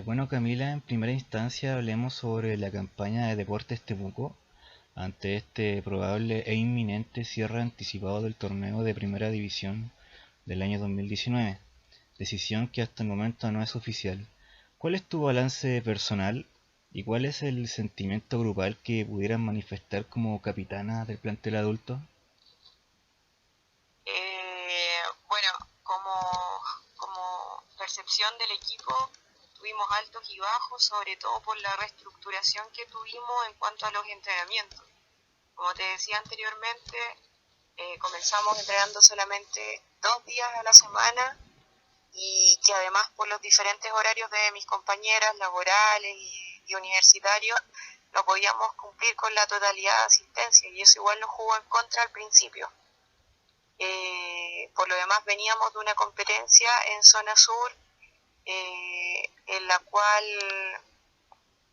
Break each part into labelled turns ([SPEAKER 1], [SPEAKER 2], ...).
[SPEAKER 1] Bueno, Camila, en primera instancia hablemos sobre la campaña de Deportes Temuco ante este probable e inminente cierre anticipado del torneo de Primera División del año 2019, decisión que hasta el momento no es oficial. ¿Cuál es tu balance personal y cuál es el sentimiento grupal que pudieras manifestar como capitana del plantel adulto?
[SPEAKER 2] Bueno, como percepción del equipo, tuvimos altos y bajos, sobre todo por la reestructuración que tuvimos en cuanto a los entrenamientos. Como te decía anteriormente, comenzamos entrenando solamente 2 días a la semana y que además por los diferentes horarios de mis compañeras laborales y universitarios no podíamos cumplir con la totalidad de asistencia y eso igual nos jugó en contra al principio. Por lo demás veníamos de una competencia en zona sur en la cual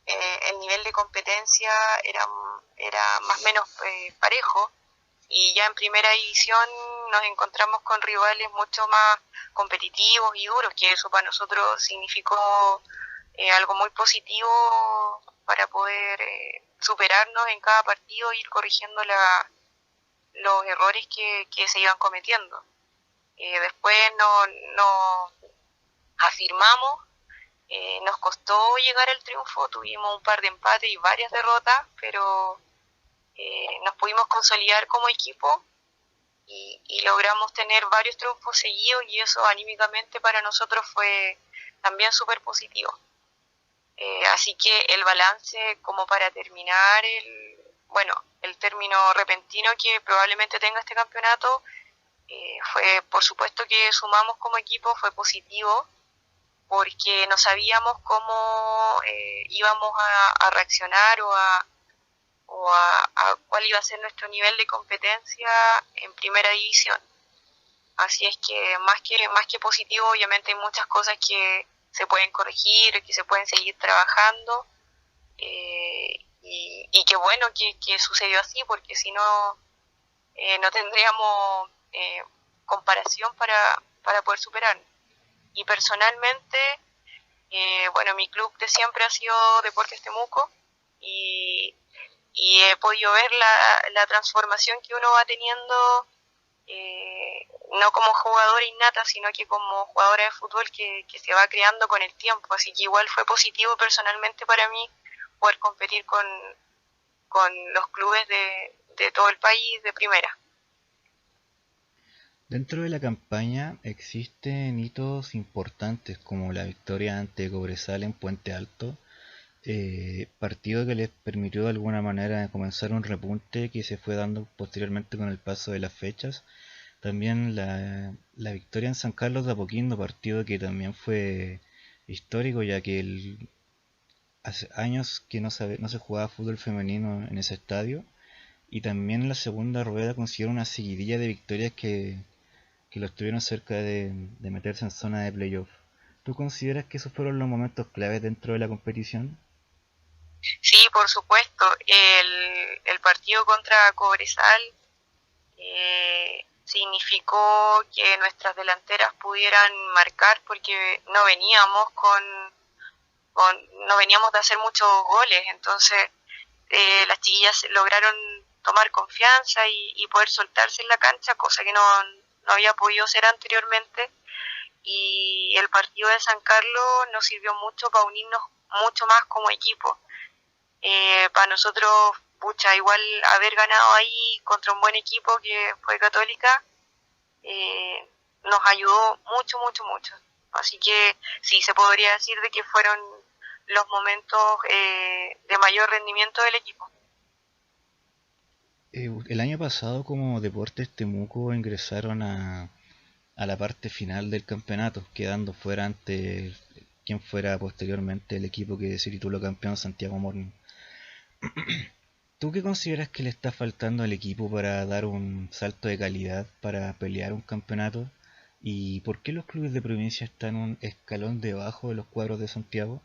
[SPEAKER 2] el nivel de competencia era más o menos parejo y ya en primera división nos encontramos con rivales mucho más competitivos y duros, que eso para nosotros significó algo muy positivo para poder superarnos en cada partido e ir corrigiendo los errores que se iban cometiendo. Después no afirmamos, nos costó llegar al triunfo, tuvimos un par de empates y varias derrotas, pero nos pudimos consolidar como equipo y logramos tener varios triunfos seguidos y eso anímicamente para nosotros fue también súper positivo. Así que el balance como para terminar el término repentino que probablemente tenga este campeonato fue por supuesto que sumamos como equipo, fue positivo porque no sabíamos cómo íbamos a reaccionar o a cuál iba a ser nuestro nivel de competencia en primera división. Así es que más que positivo, obviamente hay muchas cosas que se pueden corregir, que se pueden seguir trabajando, y qué bueno que sucedió así, porque si no, no tendríamos comparación para poder superarnos. Y personalmente, bueno, mi club de siempre ha sido Deportes Temuco y, y he podido ver la transformación que uno va teniendo, no como jugadora innata, sino que como jugadora de fútbol que se va creando con el tiempo. Así que igual fue positivo personalmente para mí poder competir con los clubes de todo el país de primera.
[SPEAKER 1] Dentro de la campaña existen hitos importantes como la victoria ante Cobresal en Puente Alto, partido que les permitió de alguna manera comenzar un repunte que se fue dando posteriormente con el paso de las fechas. También la victoria en San Carlos de Apoquindo, partido que también fue histórico ya que hace años que no se jugaba fútbol femenino en ese estadio. Y también en la segunda rueda consiguieron una seguidilla de victorias que los tuvieron cerca de meterse en zona de playoff. ¿Tú consideras que esos fueron los momentos claves dentro de la competición?
[SPEAKER 2] Sí, por supuesto, el partido contra Cobresal significó que nuestras delanteras pudieran marcar porque no veníamos de hacer muchos goles, entonces las chiquillas lograron tomar confianza y poder soltarse en la cancha, cosa que no había podido ser anteriormente. Y el partido de San Carlos nos sirvió mucho para unirnos mucho más como equipo. Para nosotros, pucha, igual haber ganado ahí contra un buen equipo que fue Católica, nos ayudó mucho, mucho, mucho. Así que sí, se podría decir de que fueron los momentos de mayor rendimiento del equipo.
[SPEAKER 1] El año pasado como Deportes Temuco ingresaron a la parte final del campeonato, quedando fuera ante quien fuera posteriormente el equipo que se tituló campeón, Santiago Morning. ¿Tú qué consideras que le está faltando al equipo para dar un salto de calidad para pelear un campeonato? ¿Y por qué los clubes de provincia están un escalón debajo de los cuadros de Santiago?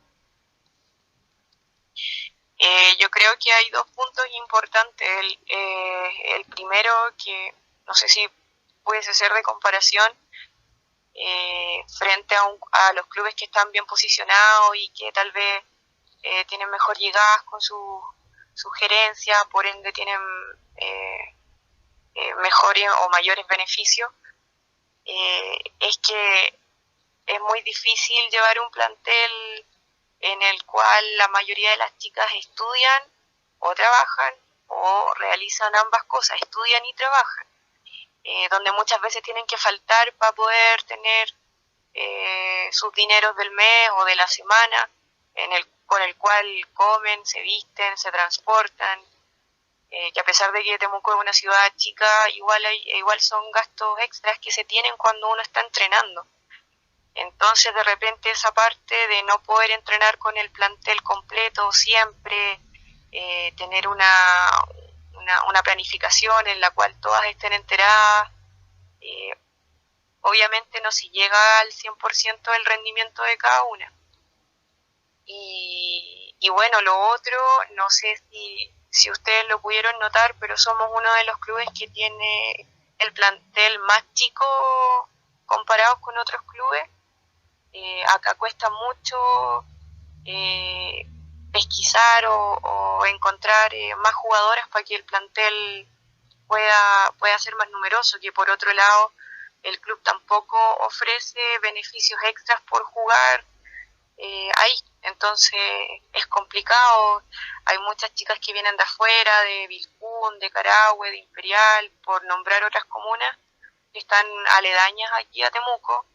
[SPEAKER 2] Yo creo que hay dos puntos importantes. El primero, que no sé si pudiese ser de comparación, frente a los clubes que están bien posicionados y que tal vez tienen mejor llegadas con su gerencia, por ende tienen mejores o mayores beneficios, es que es muy difícil llevar un plantel en el cual la mayoría de las chicas estudian o trabajan o realizan ambas cosas, estudian y trabajan, donde muchas veces tienen que faltar para poder tener sus dineros del mes o de la semana, con el cual comen, se visten, se transportan, que a pesar de que Temuco es una ciudad chica, igual son gastos extras que se tienen cuando uno está entrenando. Entonces de repente esa parte de no poder entrenar con el plantel completo siempre, tener una planificación en la cual todas estén enteradas, obviamente no si llega al 100% el rendimiento de cada una. Y bueno, lo otro, no sé si ustedes lo pudieron notar, pero somos uno de los clubes que tiene el plantel más chico comparados con otros clubes. Acá cuesta mucho pesquisar o encontrar más jugadoras para que el plantel pueda ser más numeroso, que por otro lado el club tampoco ofrece beneficios extras por jugar ahí, entonces es complicado. Hay muchas chicas que vienen de afuera, de Vilcún, de Carahue, de Imperial, por nombrar otras comunas que están aledañas aquí a Temuco,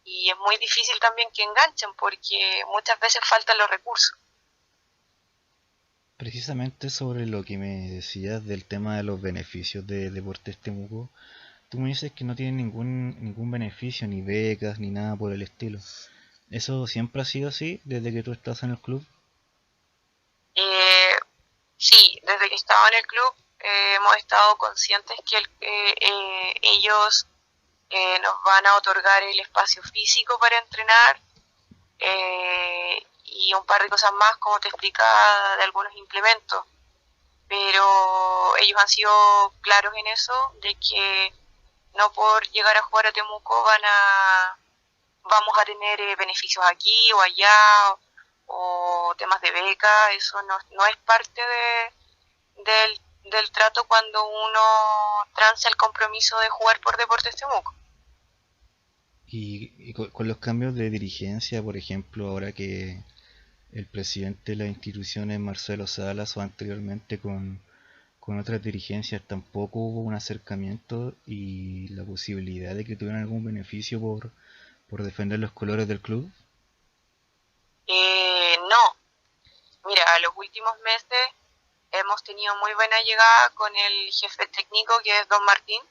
[SPEAKER 2] y es muy difícil también que enganchen porque muchas veces faltan los recursos.
[SPEAKER 1] Precisamente sobre lo que me decías del tema de los beneficios de Deportes Temuco, tú me dices que no tienen ningún beneficio, ni becas, ni nada por el estilo. ¿Eso siempre ha sido así desde que tú estás en el club?
[SPEAKER 2] Eh, sí, desde que estaba en el club hemos estado conscientes que ellos nos van a otorgar el espacio físico para entrenar, y un par de cosas más, como te explicaba, de algunos implementos. Pero ellos han sido claros en eso, de que no por llegar a jugar a Temuco vamos a tener beneficios aquí o allá, o temas de beca. Eso no es parte del trato cuando uno transa el compromiso de jugar por Deportes Temuco.
[SPEAKER 1] Y con los cambios de dirigencia, por ejemplo, ahora que el presidente de la institución es Marcelo Salas o anteriormente con otras dirigencias, tampoco hubo un acercamiento y la posibilidad de que tuvieran algún beneficio por defender los colores del club.
[SPEAKER 2] No, mira, los últimos meses hemos tenido muy buena llegada con el jefe técnico, que es Don Martín,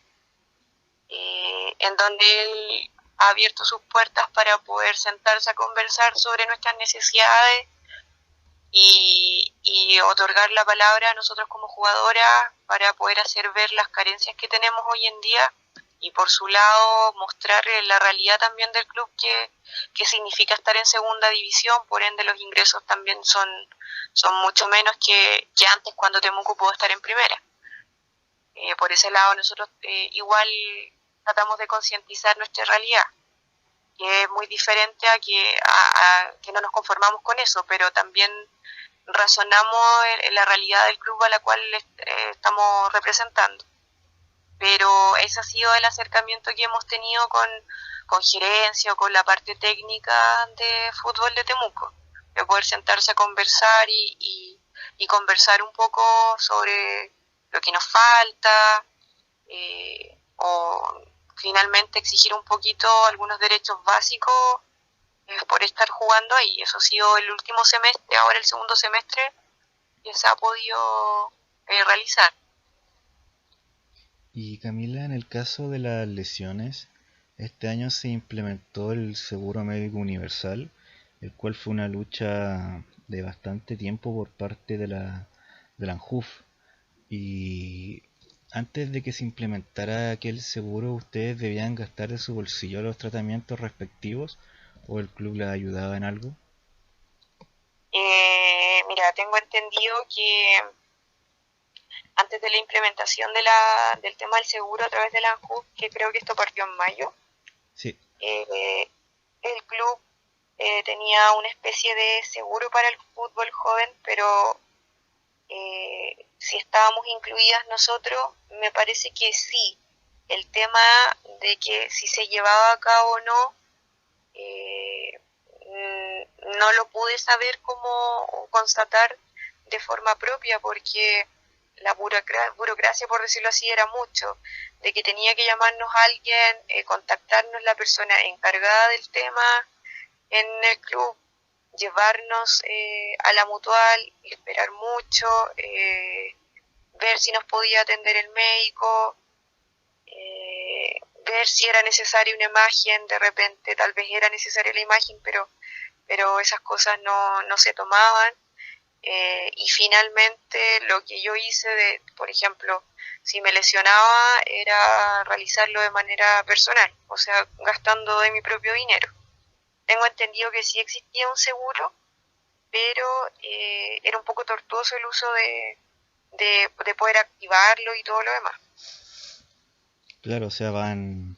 [SPEAKER 2] en donde él ha abierto sus puertas para poder sentarse a conversar sobre nuestras necesidades y otorgar la palabra a nosotros como jugadoras para poder hacer ver las carencias que tenemos hoy en día, y por su lado mostrar la realidad también del club, que significa estar en segunda división. Por ende los ingresos también son mucho menos que antes, cuando Temuco pudo estar en primera. Por ese lado nosotros igual tratamos de concientizar nuestra realidad, que es muy diferente a que no nos conformamos con eso, pero también razonamos en la realidad del club a la cual estamos representando. Pero ese ha sido el acercamiento que hemos tenido con gerencia o con la parte técnica de fútbol de Temuco, de poder sentarse a conversar y conversar un poco sobre lo que nos falta, o finalmente exigir un poquito algunos derechos básicos por estar jugando ahí. Eso ha sido el último semestre, ahora el segundo semestre que se ha podido realizar.
[SPEAKER 1] Y Camila, en el caso de las lesiones, este año se implementó el seguro médico universal, el cual fue una lucha de bastante tiempo por parte de la ANJUF. Y antes de que se implementara aquel seguro, ¿ustedes debían gastar de su bolsillo los tratamientos respectivos o el club les ayudaba en algo?
[SPEAKER 2] Mira, tengo entendido que antes de la implementación del tema del seguro a través de la ANJUF, que creo que esto partió en mayo,
[SPEAKER 1] Sí.
[SPEAKER 2] Eh, el club tenía una especie de seguro para el fútbol joven, pero si estábamos incluidas nosotros, me parece que sí. El tema de que si se llevaba a cabo o no, eh, no lo pude saber cómo constatar de forma propia porque la burocracia, por decirlo así, era mucho, de que tenía que llamarnos a alguien, contactarnos la persona encargada del tema en el club, llevarnos a la mutual, esperar mucho, ver si nos podía atender el médico, ver si era necesaria una imagen, de repente tal vez era necesaria la imagen, pero esas cosas no se tomaban. Y finalmente lo que yo hice, por ejemplo, si me lesionaba era realizarlo de manera personal, o sea, gastando de mi propio dinero. Tengo entendido que sí existía un seguro, pero era un poco tortuoso el uso de poder activarlo y todo lo demás.
[SPEAKER 1] Claro, o sea, van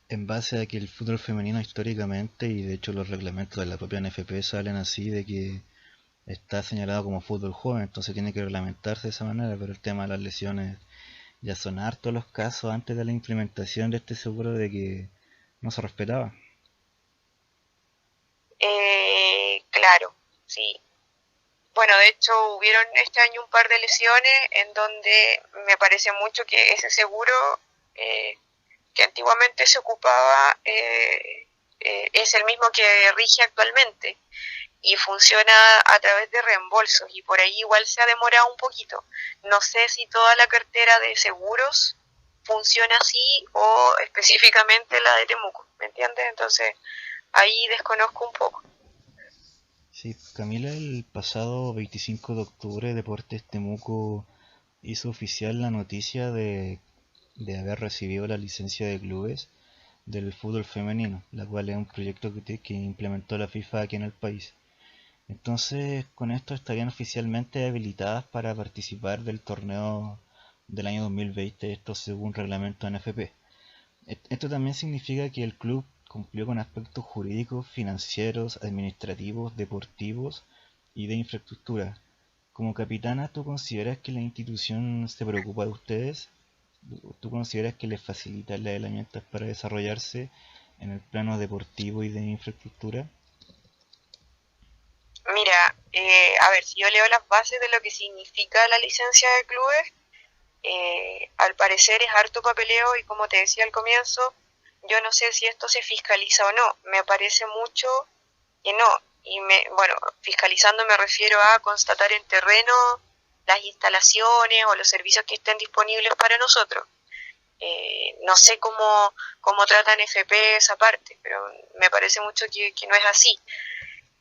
[SPEAKER 1] en base a que el fútbol femenino históricamente, y de hecho los reglamentos de la propia NFP salen así, de que está señalado como fútbol joven, entonces tiene que reglamentarse de esa manera, pero el tema de las lesiones ya son hartos los casos antes de la implementación de este seguro de que no se respetaba.
[SPEAKER 2] Claro, sí. Bueno, de hecho hubieron este año un par de lesiones en donde me parece mucho que ese seguro eh, que antiguamente se ocupaba es el mismo que rige actualmente y funciona a través de reembolsos y por ahí igual se ha demorado un poquito. No sé si toda la cartera de seguros funciona así o específicamente la de Temuco, ¿me entiendes? Entonces ahí desconozco un poco.
[SPEAKER 1] Sí, Camila, el pasado 25 de octubre Deportes Temuco hizo oficial la noticia de haber recibido la licencia de clubes del fútbol femenino, la cual es un proyecto que implementó la FIFA aquí en el país. Entonces, con esto estarían oficialmente habilitadas para participar del torneo del año 2020, esto según reglamento NFP. Esto también significa que el club cumplió con aspectos jurídicos, financieros, administrativos, deportivos y de infraestructura. Como capitana, ¿tú consideras que la institución se preocupa de ustedes? ¿Tú consideras que les facilita las herramientas para desarrollarse en el plano deportivo y de infraestructura?
[SPEAKER 2] Mira, a ver, si yo leo las bases de lo que significa la licencia de clubes, al parecer es harto papeleo y como te decía al comienzo, yo no sé si esto se fiscaliza o no. Me parece mucho que no. Bueno, fiscalizando me refiero a constatar en terreno las instalaciones o los servicios que estén disponibles para nosotros. No sé cómo tratan FP esa parte, pero me parece mucho que no es así.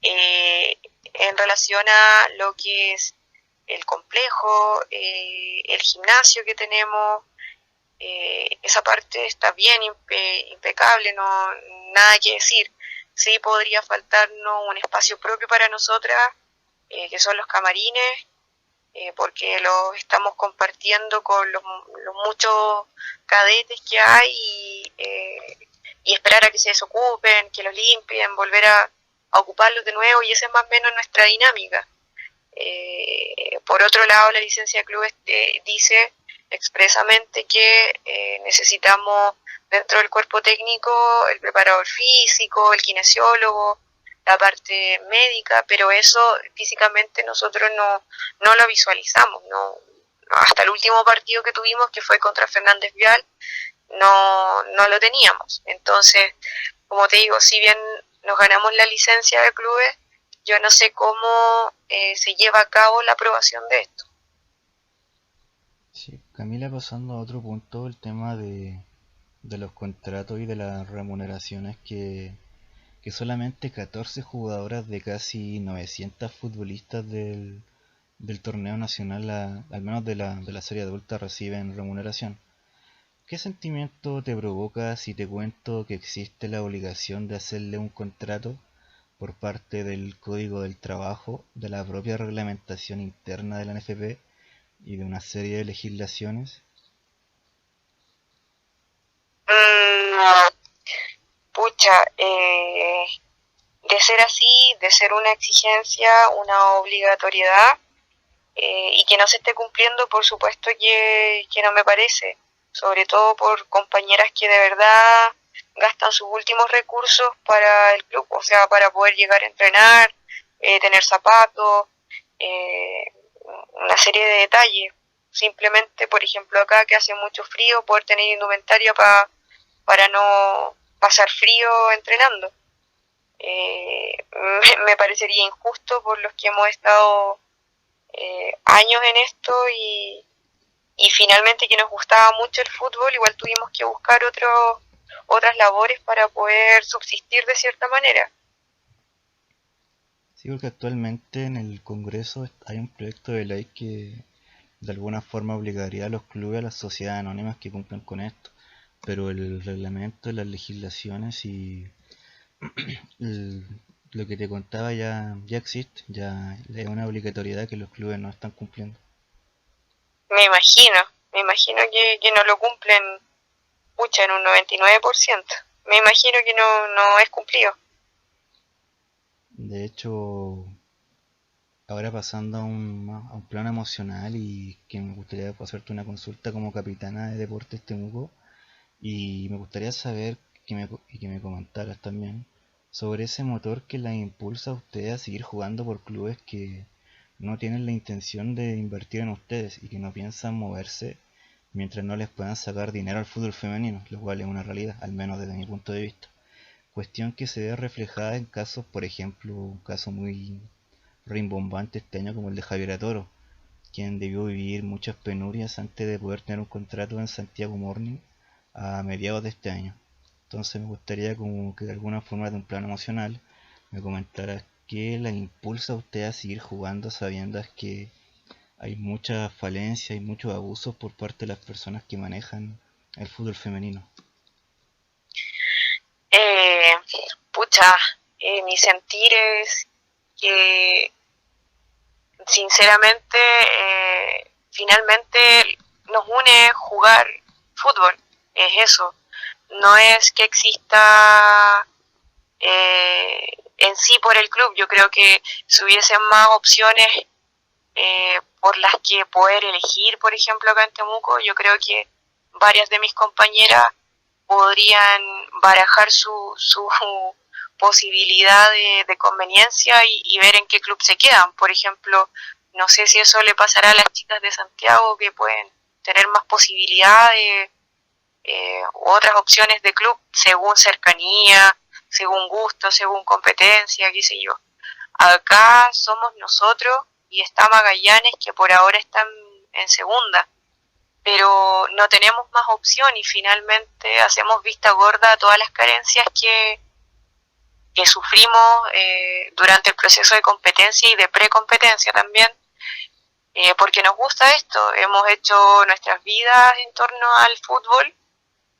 [SPEAKER 2] En relación a lo que es el complejo, el gimnasio que tenemos, esa parte está bien impecable, no nada que decir. Sí podría faltarnos un espacio propio para nosotras, que son los camarines, porque los estamos compartiendo con los muchos cadetes que hay y esperar a que se desocupen, que los limpien, volver a ocuparlos de nuevo y esa es más o menos nuestra dinámica. Por otro lado, la licencia de clubes dice expresamente que necesitamos dentro del cuerpo técnico el preparador físico, el kinesiólogo, la parte médica, pero eso físicamente nosotros no lo visualizamos, hasta el último partido que tuvimos, que fue contra Fernández Vial, no lo teníamos. Entonces, como te digo, si bien nos ganamos la licencia de clubes, yo no sé cómo se lleva a cabo la aprobación de esto.
[SPEAKER 1] Sí, Camila, pasando a otro punto, el tema de los contratos y de las remuneraciones que solamente 14 jugadoras de casi 900 futbolistas del torneo nacional, al menos de la serie adulta, reciben remuneración. ¿Qué sentimiento te provoca si te cuento que existe la obligación de hacerle un contrato por parte del Código del Trabajo, de la propia reglamentación interna de la NFP y de una serie de legislaciones?
[SPEAKER 2] Mm, Pucha, Pucha, de ser así, de ser una exigencia, una obligatoriedad, y que no se esté cumpliendo, por supuesto que no me parece, sobre todo por compañeras que de verdad gastan sus últimos recursos para el club, o sea, para poder llegar a entrenar, tener zapatos, eh, una serie de detalles. Simplemente, por ejemplo, acá que hace mucho frío, poder tener indumentaria para no pasar frío entrenando. Me parecería injusto por los que hemos estado años en esto y finalmente que nos gustaba mucho el fútbol, igual tuvimos que buscar otras labores para poder subsistir de cierta manera.
[SPEAKER 1] Sí, porque actualmente en el Congreso hay un proyecto de ley que de alguna forma obligaría a los clubes, a las sociedades anónimas que cumplan con esto, pero el reglamento, las legislaciones y el- lo que te contaba ya existe, ya es una obligatoriedad que los clubes no están cumpliendo.
[SPEAKER 2] Me imagino que no lo cumplen, pucha, en un 99%. Me imagino que no es cumplido.
[SPEAKER 1] De hecho, ahora pasando a un plano emocional y que me gustaría hacerte una consulta como capitana de Deportes Temuco y me gustaría saber que me comentaras también sobre ese motor que la impulsa a ustedes a seguir jugando por clubes que no tienen la intención de invertir en ustedes y que no piensan moverse mientras no les puedan sacar dinero al fútbol femenino, lo cual es una realidad, al menos desde mi punto de vista. Cuestión que se ve reflejada en casos, por ejemplo, un caso muy rimbombante este año como el de Javier Toro, quien debió vivir muchas penurias antes de poder tener un contrato en Santiago Morning a mediados de este año. Entonces me gustaría como que de alguna forma de un plano emocional me comentaras qué la impulsa a usted a seguir jugando sabiendo que hay mucha falencia y muchos abusos por parte de las personas que manejan el fútbol femenino.
[SPEAKER 2] Eh, pucha, mi sentir es que sinceramente finalmente nos une jugar fútbol, es eso. No es que exista en sí por el club, yo creo que si hubiesen más opciones por las que poder elegir, por ejemplo, acá en Temuco, yo creo que varias de mis compañeras podrían barajar su posibilidad de conveniencia y ver en qué club se quedan. Por ejemplo, no sé si eso le pasará a las chicas de Santiago que pueden tener más posibilidades u otras opciones de club según cercanía, según gusto, según competencia, qué sé yo. Acá somos nosotros y está Magallanes que por ahora están en segunda, pero no tenemos más opción y finalmente hacemos vista gorda a todas las carencias que sufrimos durante el proceso de competencia y de precompetencia también, porque nos gusta esto, hemos hecho nuestras vidas en torno al fútbol,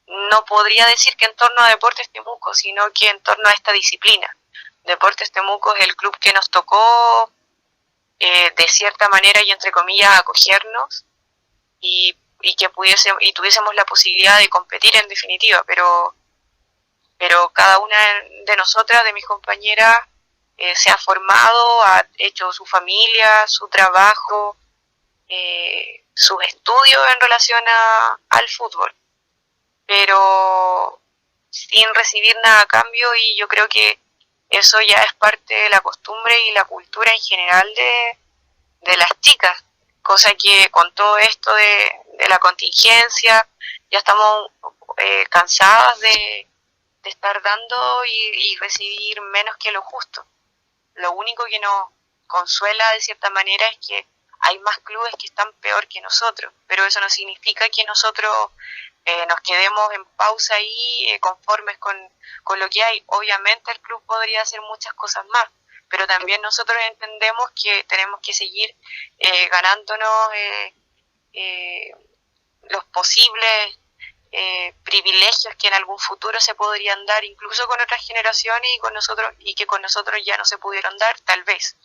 [SPEAKER 2] no podría decir que en torno a Deportes Temuco, sino que en torno a esta disciplina. Deportes Temuco es el club que nos tocó de cierta manera y entre comillas acogernos y que y tuviésemos la posibilidad de competir en definitiva, pero cada una de nosotras, de mis compañeras, se ha formado, ha hecho su familia, su trabajo, sus estudios en relación al fútbol, pero sin recibir nada a cambio y yo creo que eso ya es parte de la costumbre y la cultura en general de las chicas, cosa que con todo esto de la contingencia ya estamos cansadas de estar dando y recibir menos que lo justo. Lo único que nos consuela de cierta manera es que hay más clubes que están peor que nosotros, pero eso no significa que nosotros nos quedemos en pausa ahí conformes con lo que hay. Obviamente el club podría hacer muchas cosas más, pero también nosotros entendemos que tenemos que seguir ganándonos eh, los posibles privilegios que en algún futuro se podrían dar incluso con otras generaciones y con nosotros y que con nosotros ya no se pudieron dar, tal vez.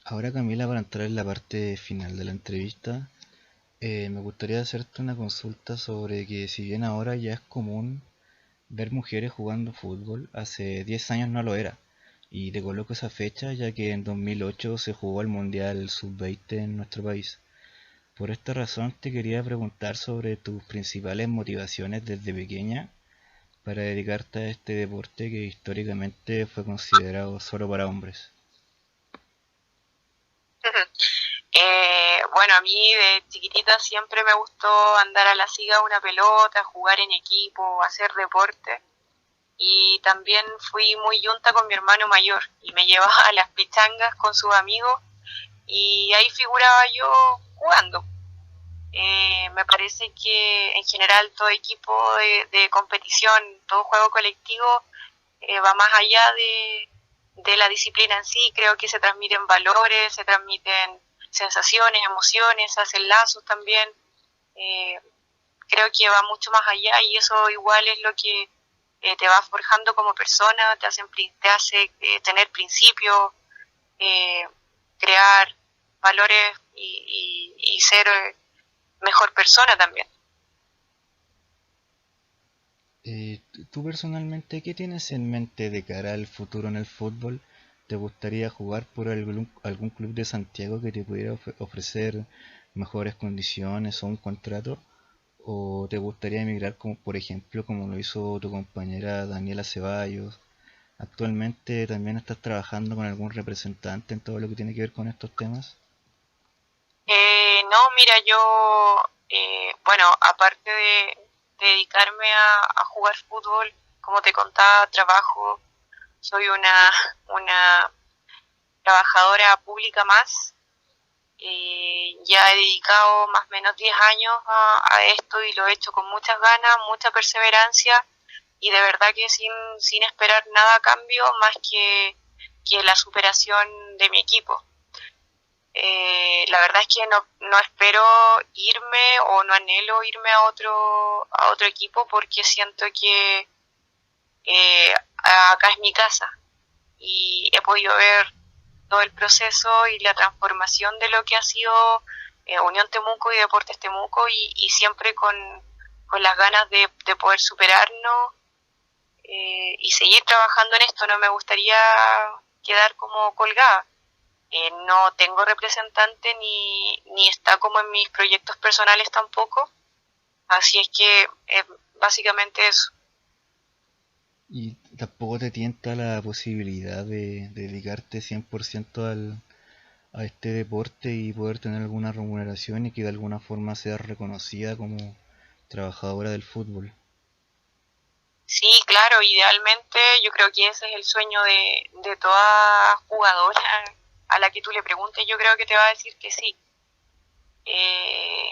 [SPEAKER 1] Ahora Camila, para entrar en la parte final de la entrevista, me gustaría hacerte una consulta sobre que si bien ahora ya es común ver mujeres jugando fútbol hace 10 años no lo era. Y te coloco esa fecha ya que en 2008 se jugó el Mundial Sub-20 en nuestro país. Por esta razón te quería preguntar sobre tus principales motivaciones desde pequeña para dedicarte a este deporte que históricamente fue considerado solo para hombres.
[SPEAKER 2] Bueno, a mí de chiquitita siempre me gustó andar a la siga de una pelota, jugar en equipo, hacer deporte. Y también fui muy yunta con mi hermano mayor y me llevaba a las pichangas con sus amigos y ahí figuraba yo jugando. Me parece que en general todo equipo de competición, todo juego colectivo va más allá de la disciplina en sí. Creo que se transmiten valores, se transmiten sensaciones, emociones, se hacen lazos también. Eh, Creo que va mucho más allá y eso igual es lo que te va forjando como persona, te hace tener principios, eh, crear valores y ser mejor persona también.
[SPEAKER 1] ¿Tú personalmente qué tienes en mente de cara al futuro en el fútbol? ¿Te gustaría jugar por algún club de Santiago que te pudiera ofrecer mejores condiciones o un contrato? ¿O te gustaría emigrar como por ejemplo como lo hizo tu compañera Daniela Ceballos? ¿Actualmente también estás trabajando con algún representante en todo lo que tiene que ver con estos temas?
[SPEAKER 2] No, mira, yo, bueno, aparte de dedicarme a jugar fútbol, como te contaba, trabajo, soy una trabajadora pública más. Ya he dedicado más o menos 10 años a esto y lo he hecho con muchas ganas, mucha perseverancia y de verdad que sin esperar nada a cambio más que la superación de mi equipo. La verdad es que no espero irme o no anhelo irme a otro equipo porque siento que acá es mi casa y he podido ver todo el proceso y la transformación de lo que ha sido Unión Temuco y Deportes Temuco y siempre con las ganas de poder superarnos y seguir trabajando en esto. No me gustaría quedar como colgada. No tengo representante ni está como en mis proyectos personales tampoco, así es que básicamente eso.
[SPEAKER 1] ¿Y tampoco te tienta la posibilidad de dedicarte 100% a este deporte y poder tener alguna remuneración y que de alguna forma seas reconocida como trabajadora del fútbol?
[SPEAKER 2] Sí, claro, idealmente yo creo que ese es el sueño de toda jugadora a la que tú le preguntes, yo creo que te va a decir que sí. Eh,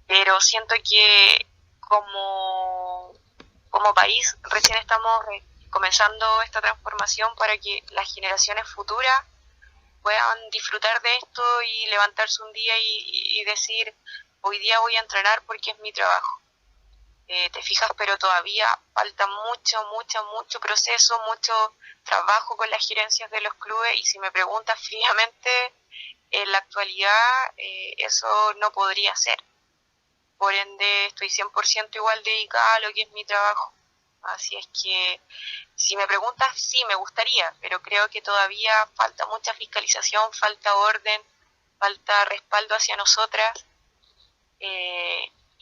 [SPEAKER 2] pero siento que como, como país recién estamos comenzando esta transformación para que las generaciones futuras puedan disfrutar de esto y levantarse un día y decir, hoy día voy a entrenar porque es mi trabajo. Te fijas, pero todavía falta mucho proceso, mucho trabajo con las gerencias de los clubes y si me preguntas fríamente, en la actualidad eso no podría ser. Por ende, estoy 100% igual dedicada a lo que es mi trabajo. Así es que, si me preguntas, sí, me gustaría, pero creo que todavía falta mucha fiscalización, falta orden, falta respaldo hacia nosotras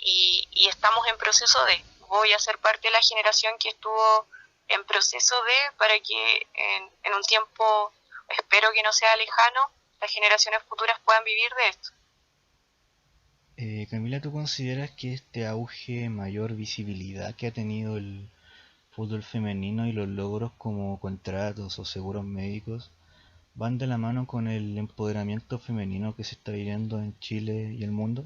[SPEAKER 2] y estamos en proceso de, voy a ser parte de la generación que estuvo en proceso de, para que en un tiempo, espero que no sea lejano, las generaciones futuras puedan vivir de esto.
[SPEAKER 1] Camila, ¿tú consideras que este auge, mayor visibilidad que ha tenido el fútbol femenino y los logros como contratos o seguros médicos van de la mano con el empoderamiento femenino que se está viviendo en Chile y el mundo?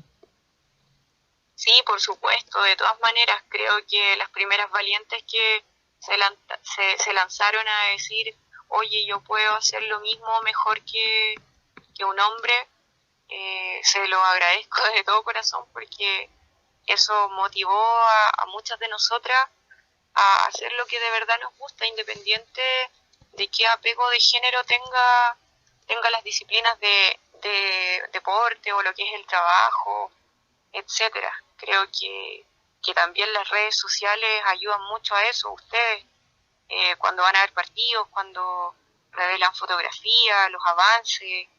[SPEAKER 2] Sí, por supuesto, de todas maneras, creo que las primeras valientes que se lanzaron a decir, oye, yo puedo hacer lo mismo mejor que un hombre, se lo agradezco de todo corazón porque eso motivó a muchas de nosotras a hacer lo que de verdad nos gusta, independiente de qué apego de género tenga las disciplinas de deporte o lo que es el trabajo, etcétera. Creo que que también las redes sociales ayudan mucho a eso. Ustedes, cuando van a ver partidos, cuando revelan fotografías, los avances,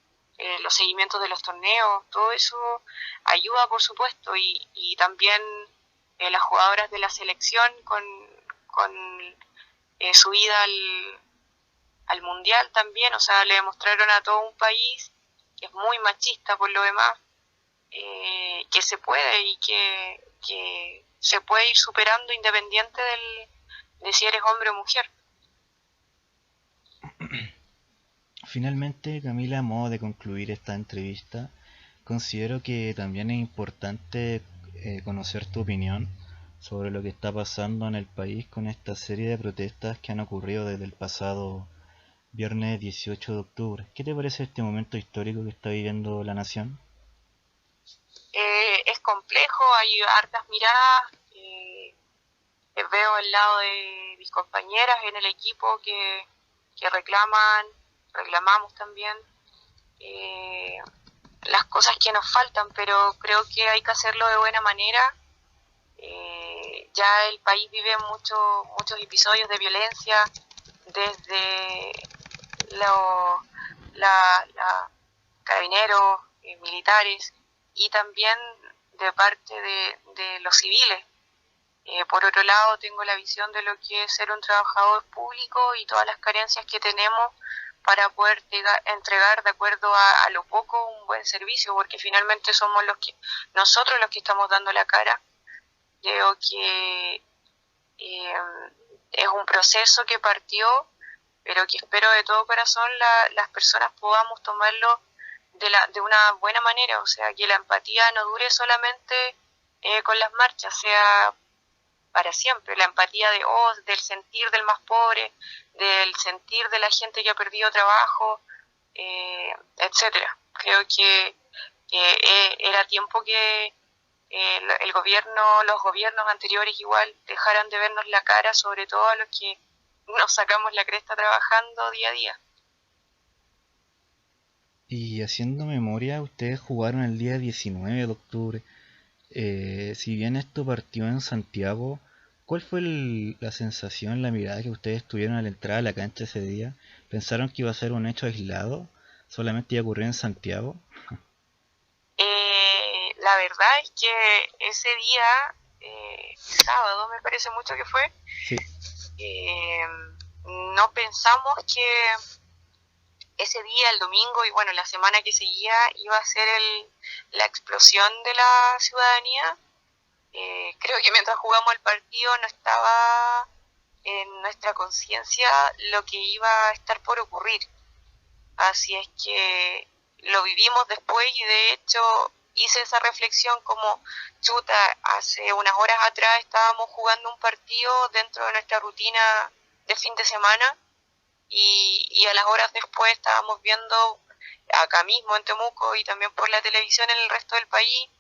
[SPEAKER 2] los seguimientos de los torneos, todo eso ayuda, por supuesto, y también las jugadoras de la selección con su ida al mundial también, o sea, le demostraron a todo un país que es muy machista por lo demás, que se puede y que se puede ir superando independiente de si eres hombre o mujer.
[SPEAKER 1] Finalmente, Camila, a modo de concluir esta entrevista, considero que también es importante conocer tu opinión sobre lo que está pasando en el país con esta serie de protestas que han ocurrido desde el pasado viernes 18 de octubre. ¿Qué te parece este momento histórico que está viviendo la nación?
[SPEAKER 2] Es complejo, hay hartas miradas, veo el lado de mis compañeras en el equipo que reclamamos también las cosas que nos faltan, pero creo que hay que hacerlo de buena manera. Ya el país vive muchos episodios de violencia, desde la carabineros, militares, y también de parte de los civiles. Por otro lado, tengo la visión de lo que es ser un trabajador público y todas las carencias que tenemos para poder entregar de acuerdo a lo poco un buen servicio, porque finalmente somos nosotros los que estamos dando la cara. Creo que es un proceso que partió, pero que espero de todo corazón las personas podamos tomarlo de una buena manera, o sea, que la empatía no dure solamente con las marchas, sea para siempre, la empatía del sentir del más pobre, del sentir de la gente que ha perdido trabajo, etcétera. Creo que era tiempo que los gobiernos anteriores igual dejaran de vernos la cara, sobre todo a los que nos sacamos la cresta trabajando día a día.
[SPEAKER 1] Y haciendo memoria, ustedes jugaron el día 19 de octubre. Si bien esto partió en Santiago, ¿cuál fue la sensación, la mirada que ustedes tuvieron al entrar a la cancha ese día? ¿Pensaron que iba a ser un hecho aislado? ¿Solamente iba a ocurrir en Santiago?
[SPEAKER 2] La verdad es que ese día, sábado me parece mucho que fue,
[SPEAKER 1] sí.
[SPEAKER 2] No pensamos que ese día, el domingo, y bueno, la semana que seguía, iba a ser la explosión de la ciudadanía. Creo que mientras jugamos el partido no estaba en nuestra conciencia lo que iba a estar por ocurrir. Así es que lo vivimos después y de hecho hice esa reflexión como, chuta, hace unas horas atrás estábamos jugando un partido dentro de nuestra rutina de fin de semana y a las horas después estábamos viendo acá mismo en Temuco y también por la televisión en el resto del país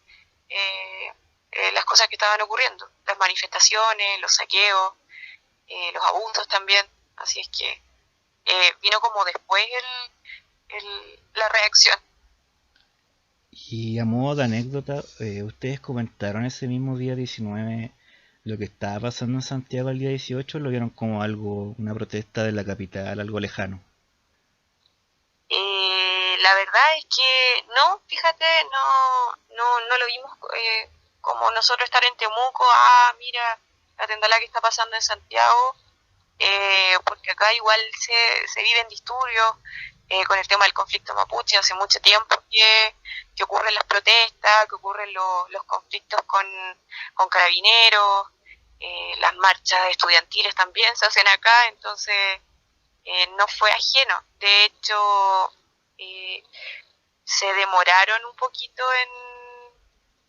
[SPEAKER 2] las cosas que estaban ocurriendo, las manifestaciones, los saqueos, los abusos también. Así es que vino como después la reacción.
[SPEAKER 1] Y a modo de anécdota, ¿ustedes comentaron ese mismo día 19 lo que estaba pasando en Santiago el día 18 o lo vieron como algo, una protesta de la capital, algo lejano?
[SPEAKER 2] La verdad es que no, fíjate, no lo vimos como nosotros estar en Temuco, mira, la tendala que está pasando en Santiago, porque acá igual se viven disturbios con el tema del conflicto mapuche, hace mucho tiempo que ocurren las protestas, que ocurren los conflictos con carabineros, las marchas estudiantiles también se hacen acá, entonces no fue ajeno. De hecho, se demoraron un poquito en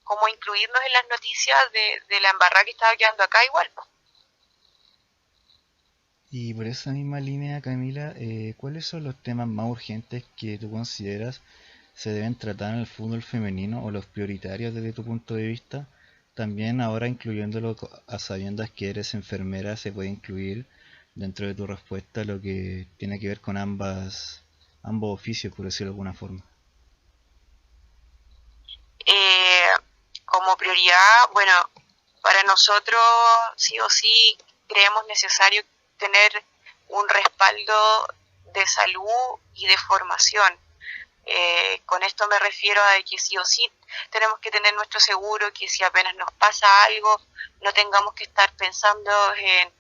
[SPEAKER 2] cómo incluirnos en las noticias de la embarrada que estaba quedando acá igual.
[SPEAKER 1] Y por esa misma línea, Camila, ¿cuáles son los temas más urgentes que tú consideras se deben tratar en el fútbol femenino o los prioritarios desde tu punto de vista? También ahora incluyéndolo a sabiendas que eres enfermera, se puede incluir dentro de tu respuesta lo que tiene que ver con ambos oficios, por decirlo de alguna forma.
[SPEAKER 2] Como prioridad, bueno, Para nosotros, sí o sí, creemos necesario tener un respaldo de salud y de formación. Con esto me refiero a que sí o sí tenemos que tener nuestro seguro, que si apenas nos pasa algo, no tengamos que estar pensando en,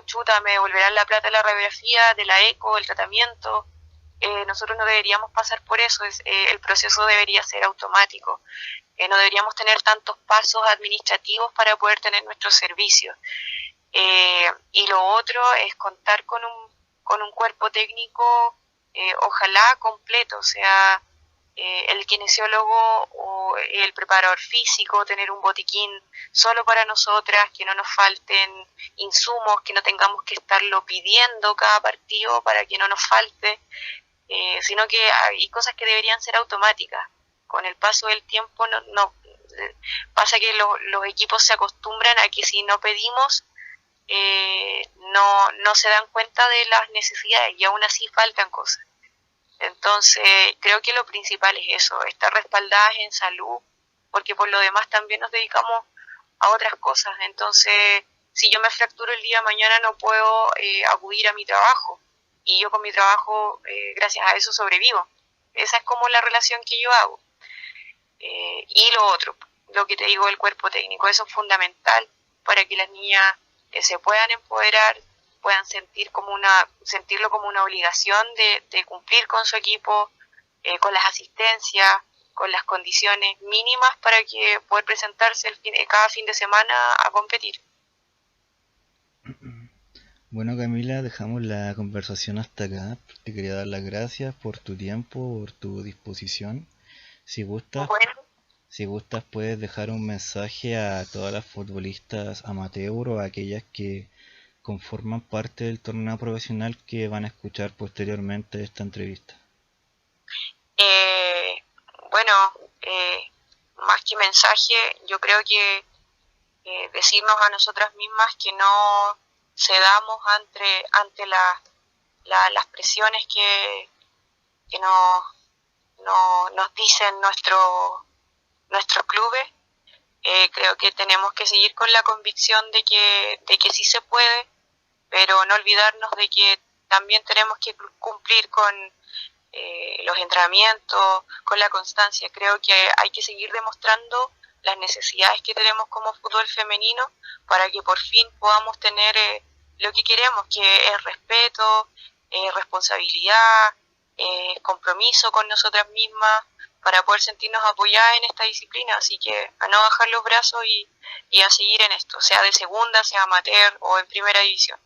[SPEAKER 2] chuta, me devolverán la plata de la radiografía, de la eco, el tratamiento. Nosotros no deberíamos pasar por eso, el proceso debería ser automático. No deberíamos tener tantos pasos administrativos para poder tener nuestros servicios. Y lo otro es contar con un cuerpo técnico, ojalá completo, o sea, el kinesiólogo o el preparador físico, tener un botiquín solo para nosotras, que no nos falten insumos, que no tengamos que estarlo pidiendo cada partido para que no nos falte, sino que hay cosas que deberían ser automáticas. Con el paso del tiempo pasa que los equipos se acostumbran a que si no pedimos, no se dan cuenta de las necesidades y aún así faltan cosas. Entonces, creo que lo principal es eso, estar respaldadas en salud, porque por lo demás también nos dedicamos a otras cosas. Entonces, si yo me fracturo el día de mañana no puedo acudir a mi trabajo y yo con mi trabajo, gracias a eso, sobrevivo. Esa es como la relación que yo hago. Y lo otro, lo que te digo del cuerpo técnico, eso es fundamental para que las niñas se puedan empoderar, puedan sentirlo como una obligación de cumplir con su equipo, con las asistencias, con las condiciones mínimas para que poder presentarse cada fin de semana a competir.
[SPEAKER 1] Bueno, Camila, dejamos la conversación hasta acá. Te quería dar las gracias por tu tiempo, por tu disposición. Si gustas,
[SPEAKER 2] Bueno,
[SPEAKER 1] si gustas puedes dejar un mensaje a todas las futbolistas amateur o a aquellas que conforman parte del torneo profesional que van a escuchar posteriormente esta entrevista.
[SPEAKER 2] eh, bueno, más que mensaje, yo creo que decirnos a nosotras mismas que no cedamos ante las presiones que nos dicen nuestros clubes. Creo que tenemos que seguir con la convicción de que sí se puede, pero no olvidarnos de que también tenemos que cumplir con los entrenamientos, con la constancia. Creo que hay que seguir demostrando las necesidades que tenemos como fútbol femenino para que por fin podamos tener lo que queremos, que es respeto, responsabilidad, compromiso con nosotras mismas para poder sentirnos apoyadas en esta disciplina. Así que a no bajar los brazos y a seguir en esto, sea de segunda, sea amateur o en primera división.